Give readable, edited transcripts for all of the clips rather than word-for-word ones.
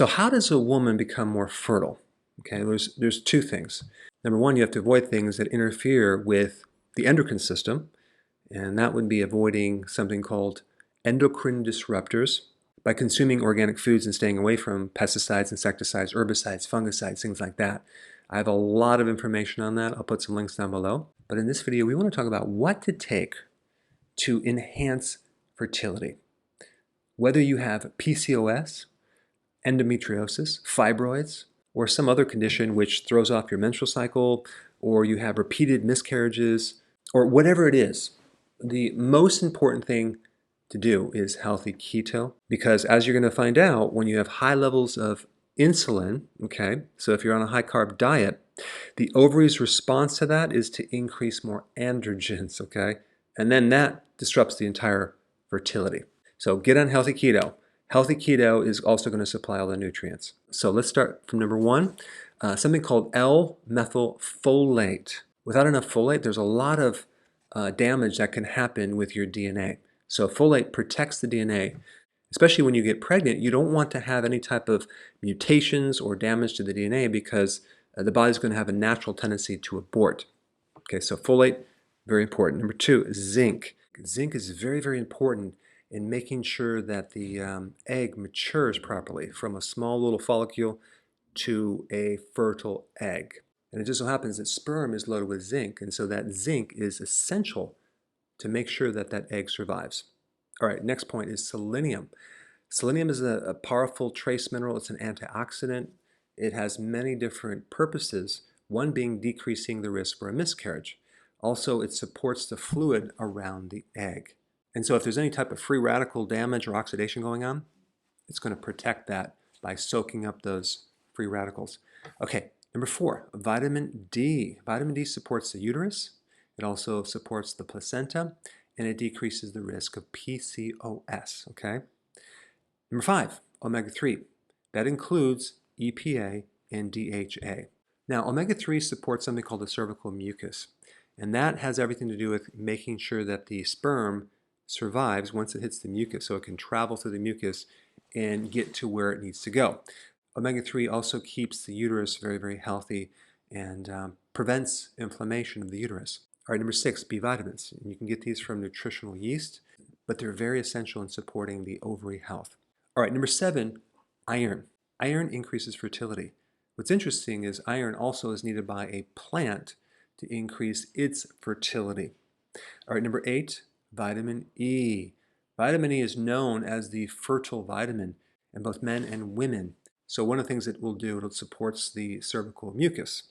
So how does a woman become more fertile? Okay, there's two things. Number one, you have to avoid things that interfere with the endocrine system, and that would be avoiding something called endocrine disruptors by consuming organic foods and staying away from pesticides, insecticides, herbicides, fungicides, things like that. I have a lot of information on that. I'll put some links down below. But in this video, we want to talk about what to take to enhance fertility. Whether you have PCOS, endometriosis, fibroids, or some other condition which throws off your menstrual cycle, or you have repeated miscarriages, or whatever it is, the most important thing to do is healthy keto, because as you're going to find out, when you have high levels of insulin, okay, so if you're on a high carb diet, the ovary's response to that is to increase more androgens, okay, and then that disrupts the entire fertility. So get on healthy keto. Healthy keto is also going to supply all the nutrients. So let's start from number one, something called L-methylfolate. Without enough folate, there's a lot of damage that can happen with your DNA. So folate protects the DNA. Especially when you get pregnant, you don't want to have any type of mutations or damage to the DNA because the body's going to have a natural tendency to abort. Okay, so folate, very important. Number two is zinc. Zinc is very, very important in making sure that the egg matures properly from a small little follicle to a fertile egg. And it just so happens that sperm is loaded with zinc, and so that zinc is essential to make sure that that egg survives. All right, next point is selenium. Selenium is a powerful trace mineral. It's an antioxidant. It has many different purposes, one being decreasing the risk for a miscarriage. Also, it supports the fluid around the egg. And so if there's any type of free radical damage or oxidation going on, it's going to protect that by soaking up those free radicals. Okay, number four, vitamin D. Vitamin D supports the uterus. It also supports the placenta, and it decreases the risk of PCOS, okay? Number five, omega-3. That includes EPA and DHA. Now, omega-3 supports something called the cervical mucus, and that has everything to do with making sure that the sperm survives once it hits the mucus, so it can travel through the mucus and get to where it needs to go. Omega-3 also keeps the uterus very, very healthy and prevents inflammation of the uterus. All right, number six, B vitamins. And you can get these from nutritional yeast, but they're very essential in supporting the ovary health. All right, number seven, iron. Iron increases fertility. What's interesting is iron also is needed by a plant to increase its fertility. All right, number eight, vitamin E. Vitamin E is known as the fertile vitamin in both men and women. So one of the things it will do, it supports the cervical mucus.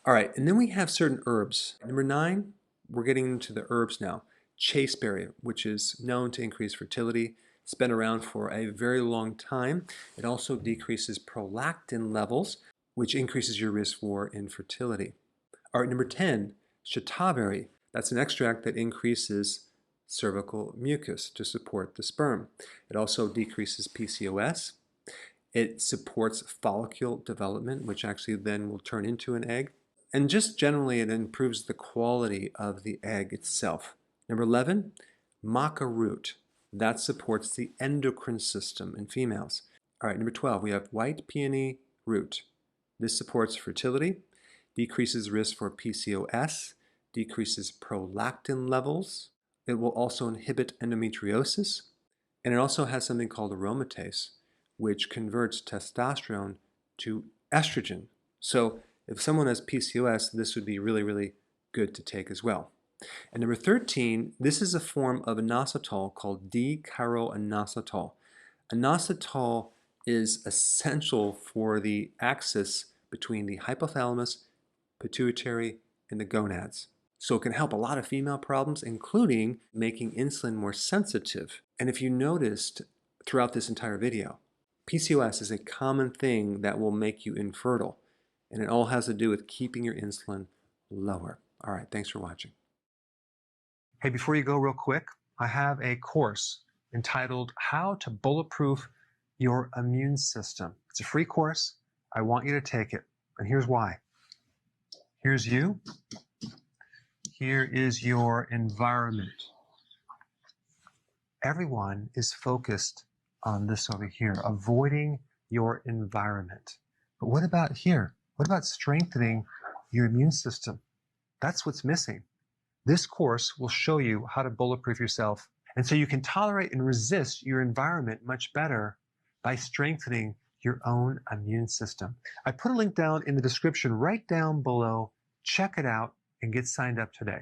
All right, and then we have certain herbs. Number nine, we're getting into the herbs now. Chasteberry, which is known to increase fertility. It's been around for a very long time. It also decreases prolactin levels, which increases your risk for infertility. All right, number 10, shataberry. That's an extract that increases cervical mucus to support the sperm. It also decreases PCOS. It supports follicle development, which actually then will turn into an egg. And just generally, it improves the quality of the egg itself. Number 11, maca root. That supports the endocrine system in females. All right, number 12, we have white peony root. This supports fertility, decreases risk for PCOS, decreases prolactin levels. It will also inhibit endometriosis, and it also has something called aromatase, which converts testosterone to estrogen. So if someone has PCOS, this would be really, really good to take as well. And number 13, this is a form of inositol called D-chiroinositol. Inositol is essential for the axis between the hypothalamus, pituitary, and the gonads. So it can help a lot of female problems, including making insulin more sensitive. And if you noticed throughout this entire video, PCOS is a common thing that will make you infertile. And it all has to do with keeping your insulin lower. All right, thanks for watching. Hey, before you go real quick, I have a course entitled How to Bulletproof Your Immune System. It's a free course. I want you to take it. And here's why. Here's you. Here is your environment. Everyone is focused on this over here, avoiding your environment. But what about here? What about strengthening your immune system? That's what's missing. This course will show you how to bulletproof yourself, and so you can tolerate and resist your environment much better by strengthening your own immune system. I put a link down in the description right down below. Check it out and get signed up today.